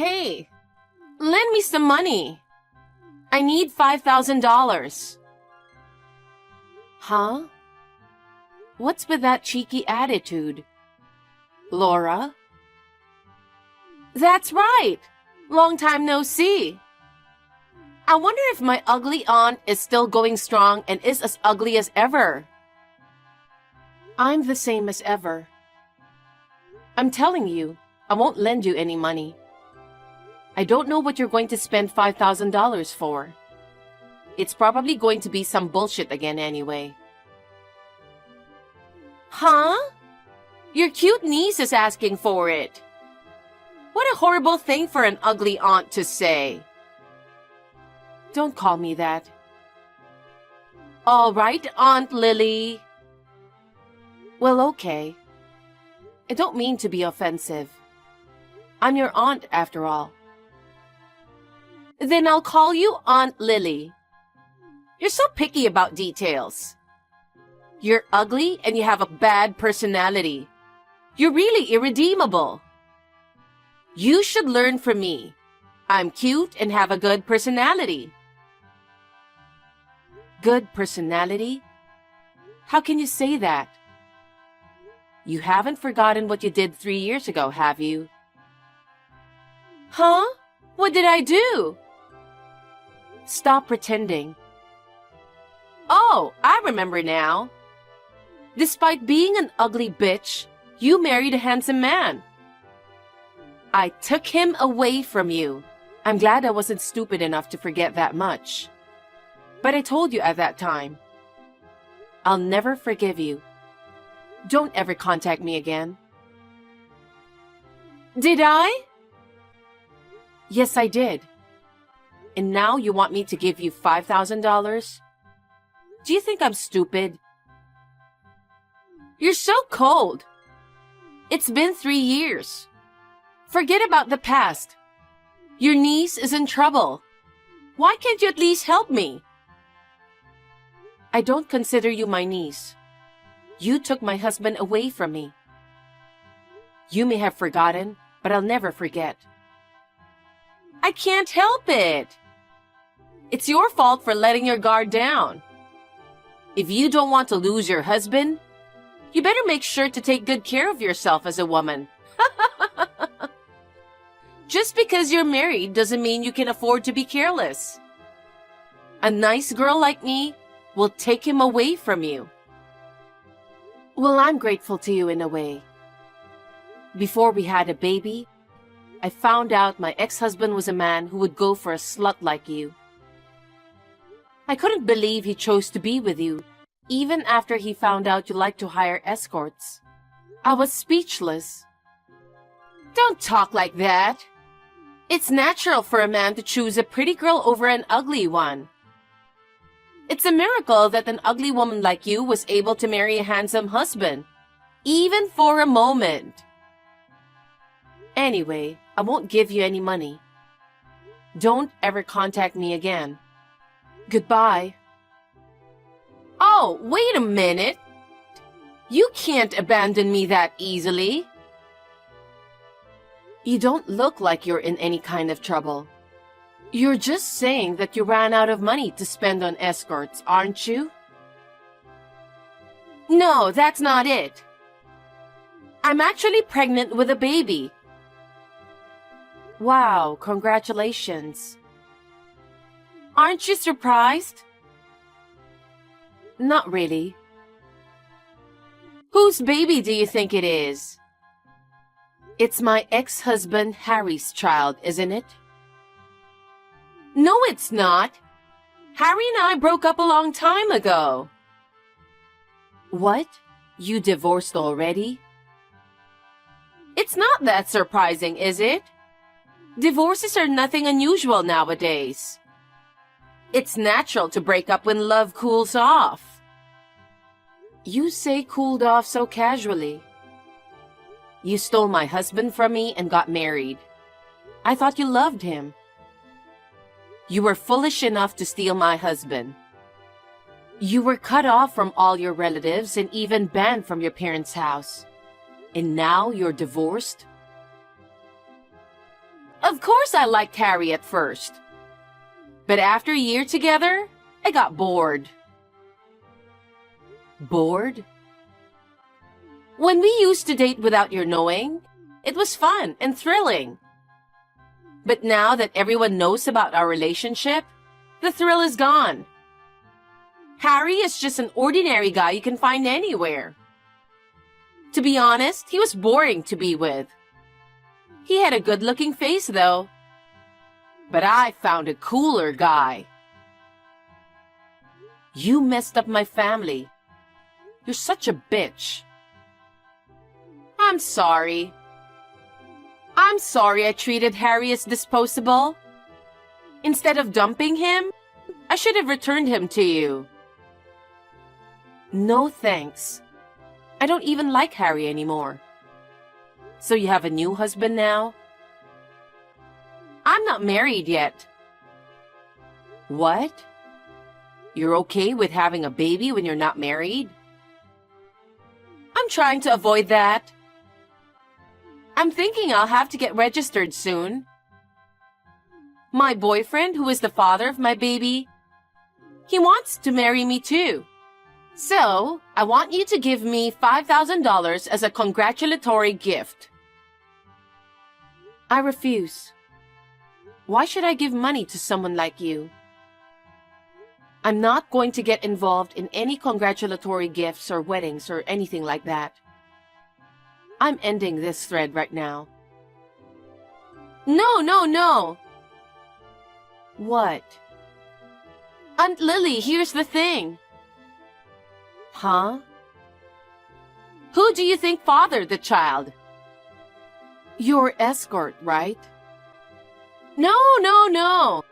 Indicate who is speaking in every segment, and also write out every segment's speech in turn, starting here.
Speaker 1: Hey, lend me some money. I need $5,000. Huh? What's with that cheeky attitude? Laura? That's right. Long time no see. I wonder if my ugly aunt is still going strong and is as ugly as ever. I'm the same as ever. I'm telling you, I won't lend you any money. I don't know what you're going to spend $5,000 for. It's probably going to be some bullshit again anyway. Huh? Your cute niece is asking for it. What a horrible thing for an ugly aunt to say. Don't call me that. All right, Aunt Lily. Well, okay. I don't mean to be offensive. I'm your aunt, after all. Then I'll call you Aunt Lily. You're so picky about details. You're ugly and you have a bad personality. You're really irredeemable. You should learn from me. I'm cute and have a good personality. Good personality? How can you say that? You haven't forgotten what you did 3 years ago, have you? Huh? What did I do? Stop pretending. Oh, I remember now. Despite being an ugly bitch, you married a handsome man. I took him away from you. I'm glad I wasn't stupid enough to forget that much. But I told you at that time. I'll never forgive you. Don't ever contact me again. Did I? Yes, I did. And now you want me to give you $5,000? Do you think I'm stupid? You're so cold. It's been 3 years. Forget about the past. Your niece is in trouble. Why can't you at least help me? I don't consider you my niece. You took my husband away from me. You may have forgotten, but I'll never forget. I can't help it. It's your fault for letting your guard down. If you don't want to lose your husband, you better make sure to take good care of yourself as a woman. Just because you're married doesn't mean you can afford to be careless. A nice girl like me will take him away from you. Well, I'm grateful to you in a way. Before we had a baby, I found out my ex-husband was a man who would go for a slut like you. I couldn't believe he chose to be with you, even after he found out you like to hire escorts. I was speechless. Don't talk like that. It's natural for a man to choose a pretty girl over an ugly one. It's a miracle that an ugly woman like you was able to marry a handsome husband, even for a moment. Anyway, I won't give you any money. Don't ever contact me again. Goodbye. Oh, wait a minute. You can't abandon me that easily. You don't look like you're in any kind of trouble. You're just saying that you ran out of money to spend on escorts, aren't you? No, that's not it. I'm actually pregnant with a baby. Wow, congratulations. Aren't you surprised? Not really. Whose baby do you think it is? It's my ex-husband Harry's child, isn't it? No, it's not. Harry and I broke up a long time ago. What? You divorced already? It's not that surprising, is it? Divorces are nothing unusual nowadays. It's natural to break up when love cools off. You say cooled off so casually. You stole my husband from me and got married. I thought you loved him. You were foolish enough to steal my husband. You were cut off from all your relatives and even banned from your parents' house. And now you're divorced? Of course I liked Harry at first. But after a year together, I got bored. Bored? When we used to date without your knowing, it was fun and thrilling. But now that everyone knows about our relationship, the thrill is gone. Harry is just an ordinary guy you can find anywhere. To be honest, he was boring to be with. He had a good-looking face, though. But I found a cooler guy. You messed up my family. You're such a bitch. I'm sorry. I'm sorry I treated Harry as disposable. Instead of dumping him, I should have returned him to you. No thanks. I don't even like Harry anymore. So you have a new husband now? I'm not married yet. What? You're okay with having a baby when you're not married? I'm trying to avoid that. I'm thinking I'll have to get registered soon. My boyfriend, who is the father of my baby, he wants to marry me too. So, I want you to give me $5,000 as a congratulatory gift. I refuse. Why should I give money to someone like you? I'm not going to get involved in any congratulatory gifts or weddings or anything like that. I'm ending this thread right now. No. What? Aunt Lily, here's the thing. Huh? Who do you think fathered the child? Your escort, right? No.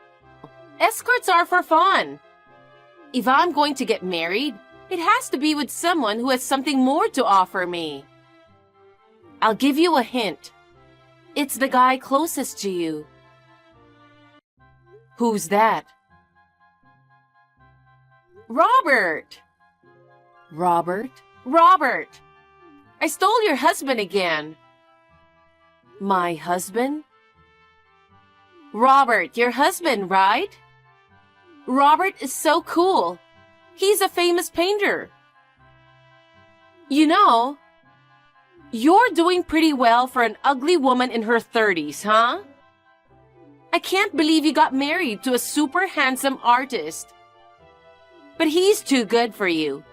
Speaker 1: Escorts are for fun. If I'm going to get married, it has to be with someone who has something more to offer me. I'll give you a hint. It's the guy closest to you. Who's that? Robert! Robert! I stole your husband again. My husband? Robert, your husband, right? Robert is so cool. He's a famous painter. You know, you're doing pretty well for an ugly woman in her 30s, huh? I can't believe you got married to a super handsome artist. But he's too good for you.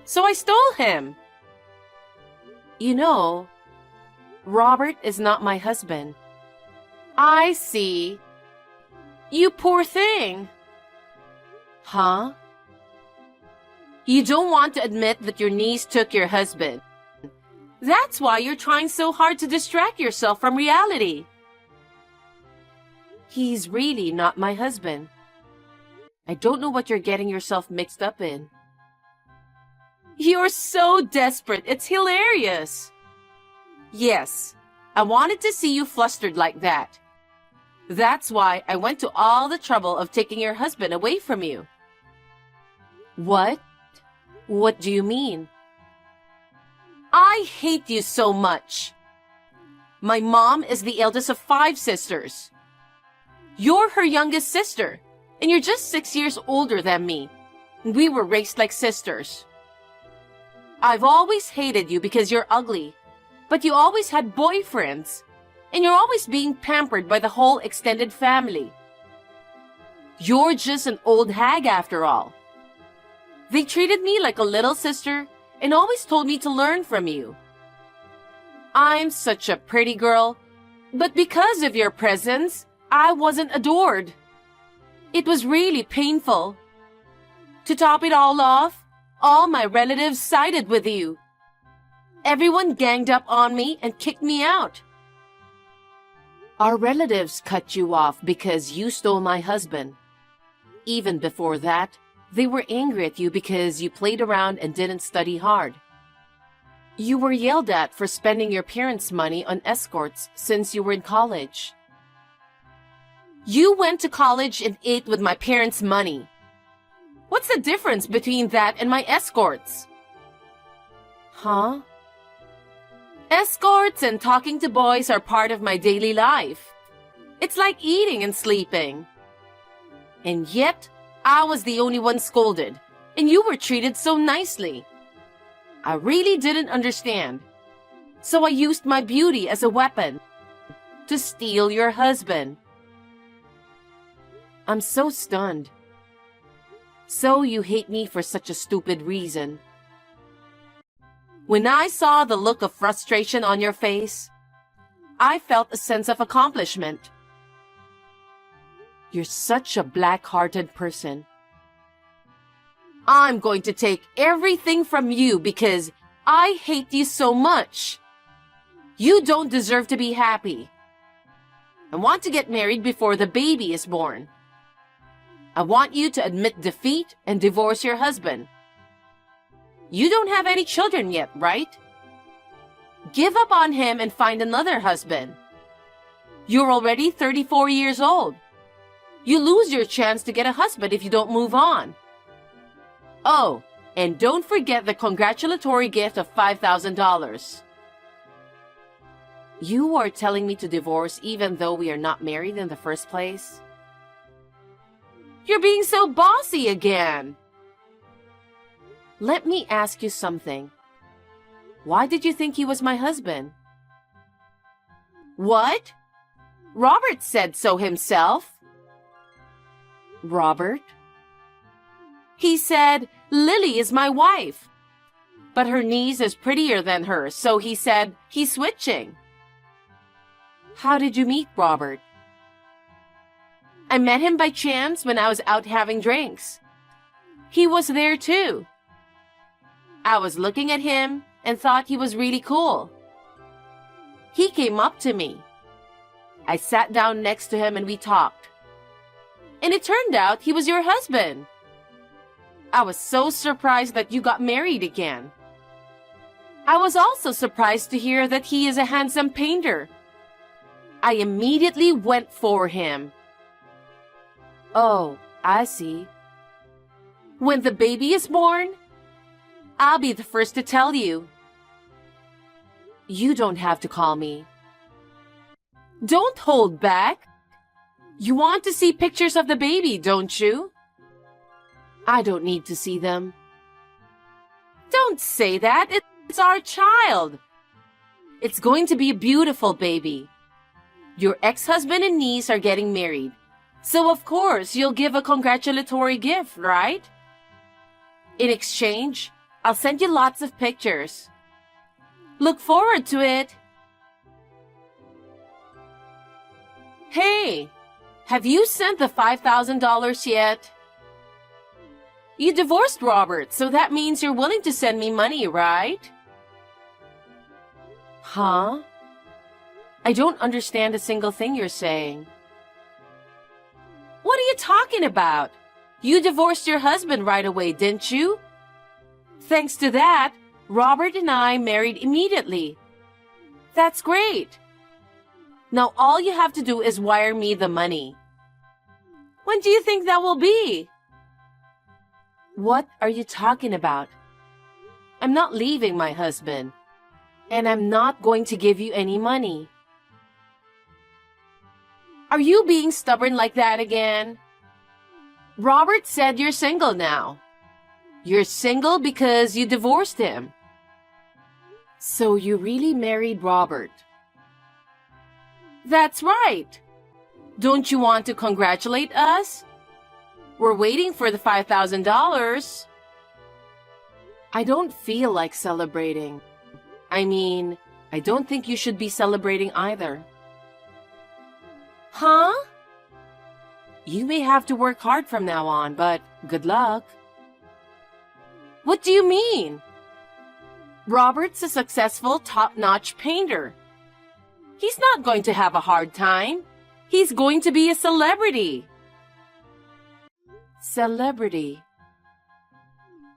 Speaker 1: So I stole him. You know, Robert is not my husband. I see. You poor thing. Huh? You don't want to admit that your niece took your husband. That's why you're trying so hard to distract yourself from reality. He's really not my husband. I don't know what you're getting yourself mixed up in. You're so desperate, it's hilarious. Yes, I wanted to see you flustered like that. That's why I went to all the trouble of taking your husband away from you. What? What do you mean? I hate you so much. My mom is the eldest of 5 sisters. You're her youngest sister, and you're just 6 years older than me. We were raised like sisters. I've always hated you because you're ugly, but you always had boyfriends, and you're always being pampered by the whole extended family. You're just an old hag after all. They treated me like a little sister and always told me to learn from you. I'm such a pretty girl, but because of your presence, I wasn't adored. It was really painful. To top it all off, all my relatives sided with you. Everyone ganged up on me and kicked me out. Our relatives cut you off because you stole my husband. Even before that, they were angry at you because you played around and didn't study hard. You were yelled at for spending your parents' money on escorts since you were in college. You went to college and ate with my parents' money. What's the difference between that and my escorts? Huh? Escorts and talking to boys are part of my daily life. It's like eating and sleeping. And yet, I was the only one scolded, and you were treated so nicely. I really didn't understand. So I used my beauty as a weapon to steal your husband. I'm so stunned. So you hate me for such a stupid reason. When I saw the look of frustration on your face, I felt a sense of accomplishment. You're such a black-hearted person. I'm going to take everything from you because I hate you so much. You don't deserve to be happy. I want to get married before the baby is born. I want you to admit defeat and divorce your husband. You don't have any children yet, right? Give up on him and find another husband. You're already 34 years old. You lose your chance to get a husband if you don't move on. Oh, and don't forget the congratulatory gift of $5,000. You are telling me to divorce even though we are not married in the first place? You're being so bossy again. Let me ask you something. Why did you think he was my husband? What? Robert said so himself. Robert? He said, Lily is my wife. But her niece is prettier than her, so he said he's switching. How did you meet Robert? I met him by chance when I was out having drinks. He was there too. I was looking at him and thought he was really cool. He came up to me. I sat down next to him and we talked. And it turned out he was your husband. I was so surprised that you got married again. I was also surprised to hear that he is a handsome painter. I immediately went for him. Oh, I see. When the baby is born, I'll be the first to tell you. You don't have to call me. Don't hold back. You want to see pictures of the baby, don't you? I don't need to see them. Don't say that. It's our child. It's going to be a beautiful baby. Your ex-husband and niece are getting married. So of course, you'll give a congratulatory gift, right? In exchange, I'll send you lots of pictures. Look forward to it. Hey, have you sent the $5,000 yet? You divorced Robert, so that means you're willing to send me money, right? Huh? I don't understand a single thing you're saying. What are you talking about? You divorced your husband right away, didn't you? Thanks to that, Robert and I married immediately. That's great. Now all you have to do is wire me the money. When do you think that will be? What are you talking about? I'm not leaving my husband, and I'm not going to give you any money. Are you being stubborn like that again? Robert said you're single now. You're single because you divorced him. So you really married Robert? That's right. Don't you want to congratulate us? We're waiting for the $5,000. I don't feel like celebrating. I mean, I don't think you should be celebrating either. Huh? You may have to work hard from now on, but good luck. What do you mean? Robert's a successful, top-notch painter. He's not going to have a hard time. He's going to be a celebrity. Celebrity.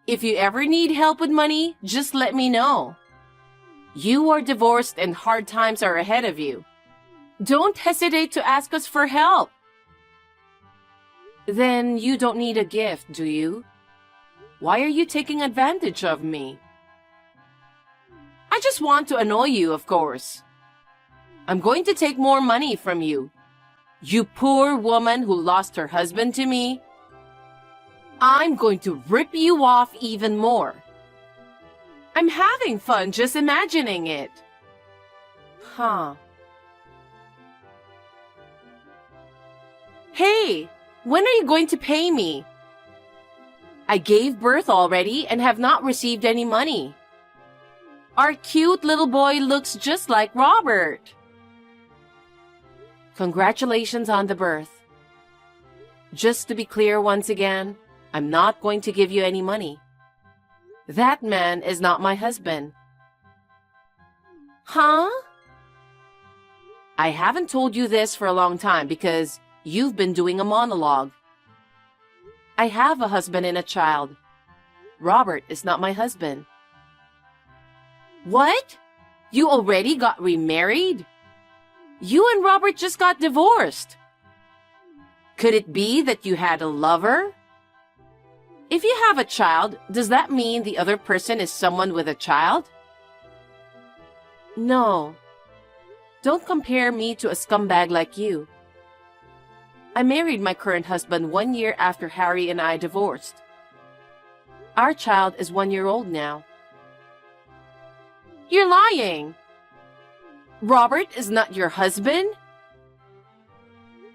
Speaker 1: If you ever need help with money, just let me know. You are divorced and hard times are ahead of you. Don't hesitate to ask us for help. Then you don't need a gift, do you? Why are you taking advantage of me? I just want to annoy you, of course. I'm going to take more money from you. You poor woman who lost her husband to me. I'm going to rip you off even more. I'm having fun just imagining it. Huh. Hey, when are you going to pay me? I gave birth already and have not received any money. Our cute little boy looks just like Robert. Congratulations on the birth. Just to be clear once again, I'm not going to give you any money. That man is not my husband. Huh? I haven't told you this for a long time because you've been doing a monologue. I have a husband and a child. Robert is not my husband. What? You already got remarried? You and Robert just got divorced. Could it be that you had a lover? If you have a child, does that mean the other person is someone with a child? No. Don't compare me to a scumbag like you. I married my current husband 1 year after Harry and I divorced. Our child is 1 year old now. You're lying. Robert is not your husband?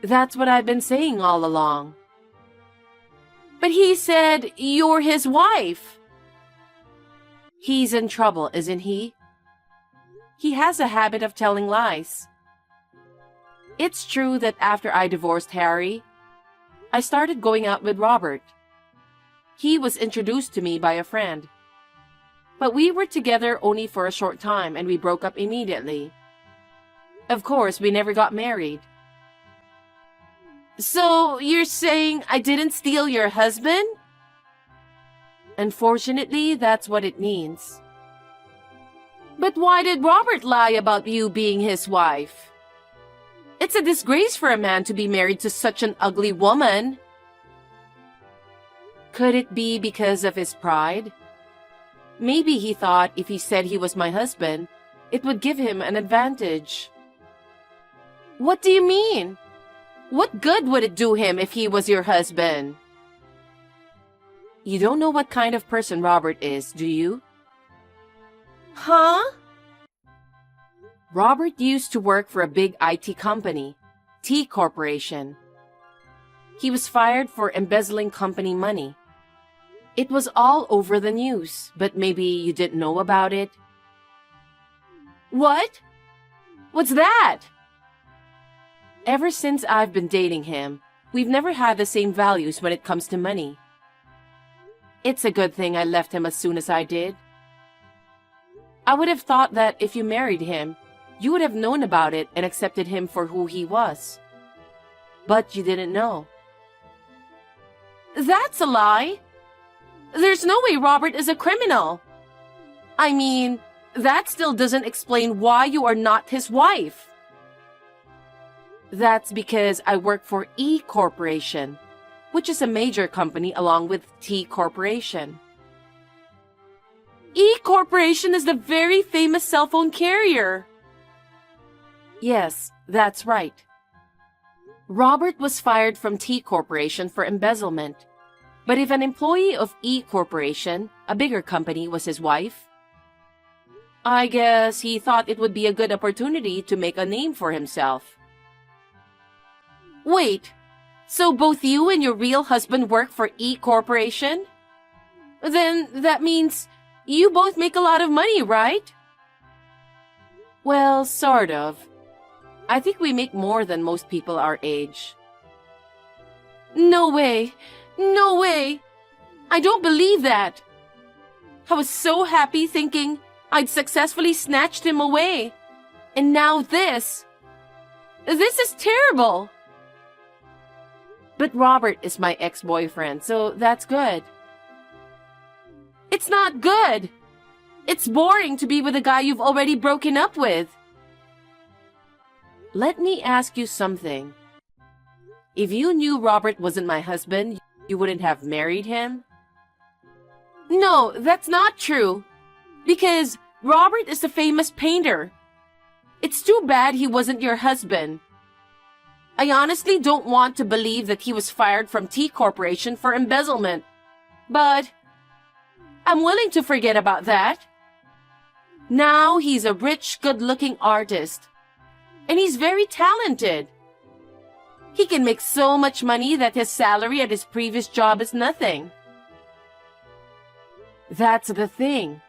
Speaker 1: That's what I've been saying all along. But he said you're his wife. He's in trouble, isn't he? He has a habit of telling lies. It's true that after I divorced Harry, I started going out with Robert. He was introduced to me by a friend. But we were together only for a short time and we broke up immediately. Of course, we never got married. So, you're saying I didn't steal your husband? Unfortunately, that's what it means. But why did Robert lie about you being his wife? It's a disgrace for a man to be married to such an ugly woman. Could it be because of his pride? Maybe he thought if he said he was my husband, it would give him an advantage. What do you mean? What good would it do him if he was your husband? You don't know what kind of person Robert is, do you? Huh? Robert used to work for a big IT company, T Corporation. He was fired for embezzling company money. It was all over the news, but maybe you didn't know about it. What? What's that? Ever since I've been dating him, we've never had the same values when it comes to money. It's a good thing I left him as soon as I did. I would have thought that if you married him, you would have known about it and accepted him for who he was. But you didn't know. That's a lie. There's no way Robert is a criminal. I mean, that still doesn't explain why you are not his wife. That's because I work for E Corporation, which is a major company along with T Corporation. E Corporation is the very famous cell phone carrier. Yes, that's right. Robert was fired from T Corporation for embezzlement. But if an employee of E Corporation, a bigger company, was his wife, I guess he thought it would be a good opportunity to make a name for himself. Wait, so both you and your real husband work for E Corporation? Then that means you both make a lot of money, right? Well, sort of. I think we make more than most people our age. No way! No way! I don't believe that! I was so happy thinking I'd successfully snatched him away. And now this! This is terrible! But Robert is my ex-boyfriend, so that's good. It's not good! It's boring to be with a guy you've already broken up with. Let me ask you something. If you knew Robert wasn't my husband, you wouldn't have married him? No, that's not true. Because Robert is a famous painter. It's too bad he wasn't your husband. I honestly don't want to believe that he was fired from T Corporation for embezzlement. But I'm willing to forget about that. Now he's a rich, good-looking artist. And he's very talented. He can make so much money that his salary at his previous job is nothing. That's the thing.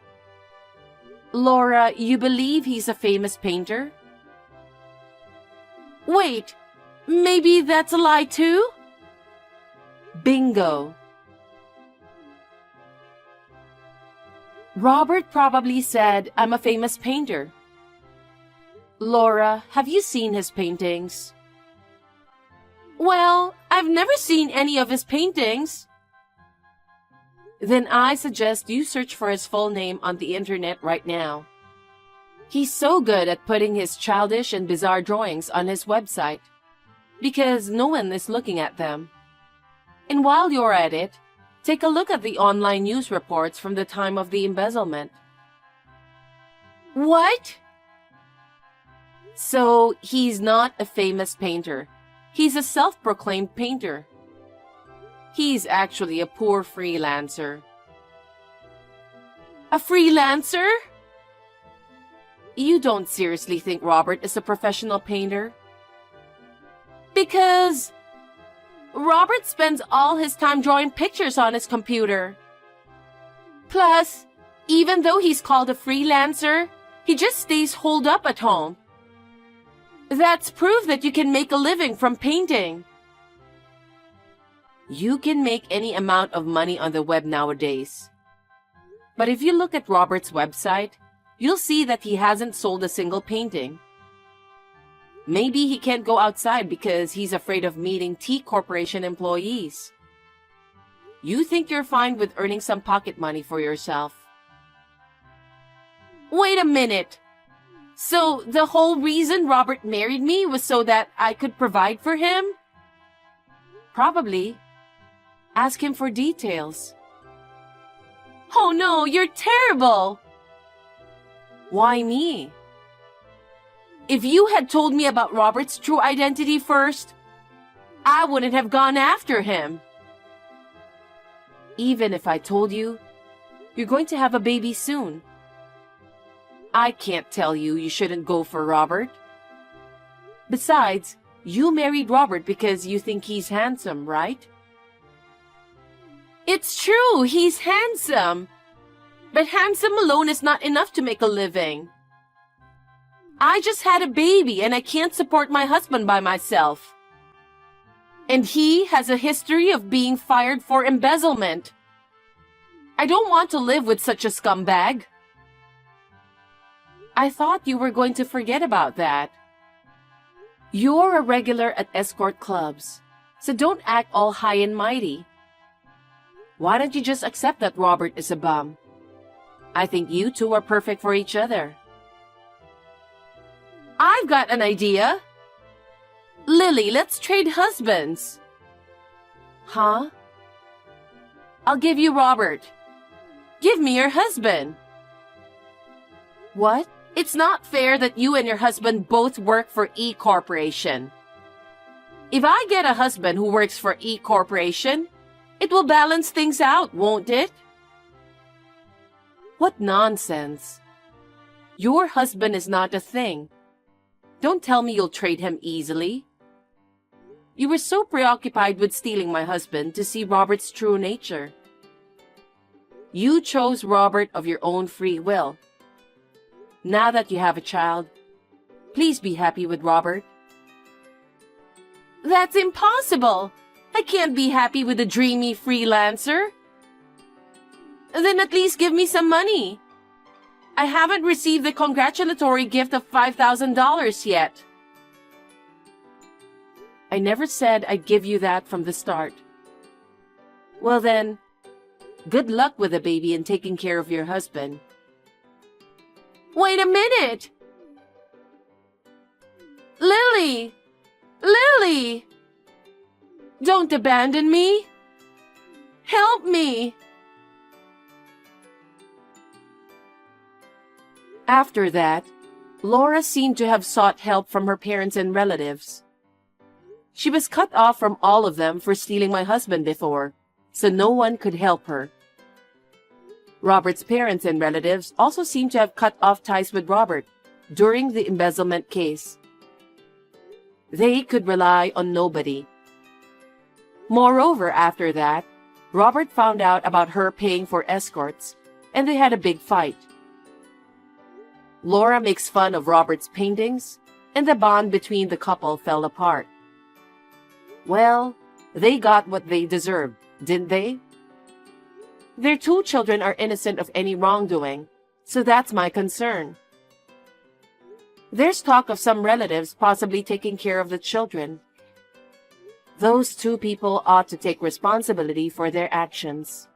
Speaker 1: Laura, you believe he's a famous painter? Wait, maybe that's a lie too? Bingo. Robert probably said, I'm a famous painter. Laura, have you seen his paintings? Well, I've never seen any of his paintings. Then I suggest you search for his full name on the internet right now. He's so good at putting his childish and bizarre drawings on his website, because no one is looking at them. And while you're at it, take a look at the online news reports from the time of the embezzlement. What? So, he's not a famous painter. He's a self-proclaimed painter. He's actually a poor freelancer. A freelancer? You don't seriously think Robert is a professional painter? Because Robert spends all his time drawing pictures on his computer. Plus, even though he's called a freelancer, he just stays holed up at home. That's proof that you can make a living from painting. You can make any amount of money on the web nowadays. But if you look at Robert's website, you'll see that he hasn't sold a single painting. Maybe he can't go outside because he's afraid of meeting T Corporation employees. You think you're fine with earning some pocket money for yourself. Wait a minute! So the whole reason Robert married me was so that I could provide for him? Probably. Ask him for details. Oh no, you're terrible! Why me? If you had told me about Robert's true identity first, I wouldn't have gone after him. Even if I told you, you're going to have a baby soon. I can't tell you you shouldn't go for Robert. Besides, you married Robert because you think he's handsome, right? It's true, he's handsome. But handsome alone is not enough to make a living. I just had a baby and I can't support my husband by myself. And he has a history of being fired for embezzlement. I don't want to live with such a scumbag. I thought you were going to forget about that. You're a regular at escort clubs, so don't act all high and mighty. Why don't you just accept that Robert is a bum? I think you two are perfect for each other. I've got an idea. Lily, let's trade husbands. Huh? I'll give you Robert. Give me your husband. What? It's not fair that you and your husband both work for E Corporation. If I get a husband who works for E Corporation, it will balance things out, won't it? What nonsense. Your husband is not a thing. Don't tell me you'll trade him easily. You were so preoccupied with stealing my husband to see Robert's true nature. You chose Robert of your own free will. Now that you have a child, please be happy with Robert. That's impossible. I can't be happy with a dreamy freelancer. Then at least give me some money. I haven't received the congratulatory gift of $5,000 yet. I never said I'd give you that from the start. Well then, good luck with the baby and taking care of your husband. Wait a minute! Lily! Lily! Don't abandon me! Help me! After that, Laura seemed to have sought help from her parents and relatives. She was cut off from all of them for stealing my husband before, so no one could help her. Robert's parents and relatives also seem to have cut off ties with Robert during the embezzlement case. They could rely on nobody. Moreover, after that, Robert found out about her paying for escorts, and they had a big fight. Laura makes fun of Robert's paintings, and the bond between the couple fell apart. Well, they got what they deserved, didn't they? Their 2 children are innocent of any wrongdoing, so that's my concern. There's talk of some relatives possibly taking care of the children. Those 2 people ought to take responsibility for their actions.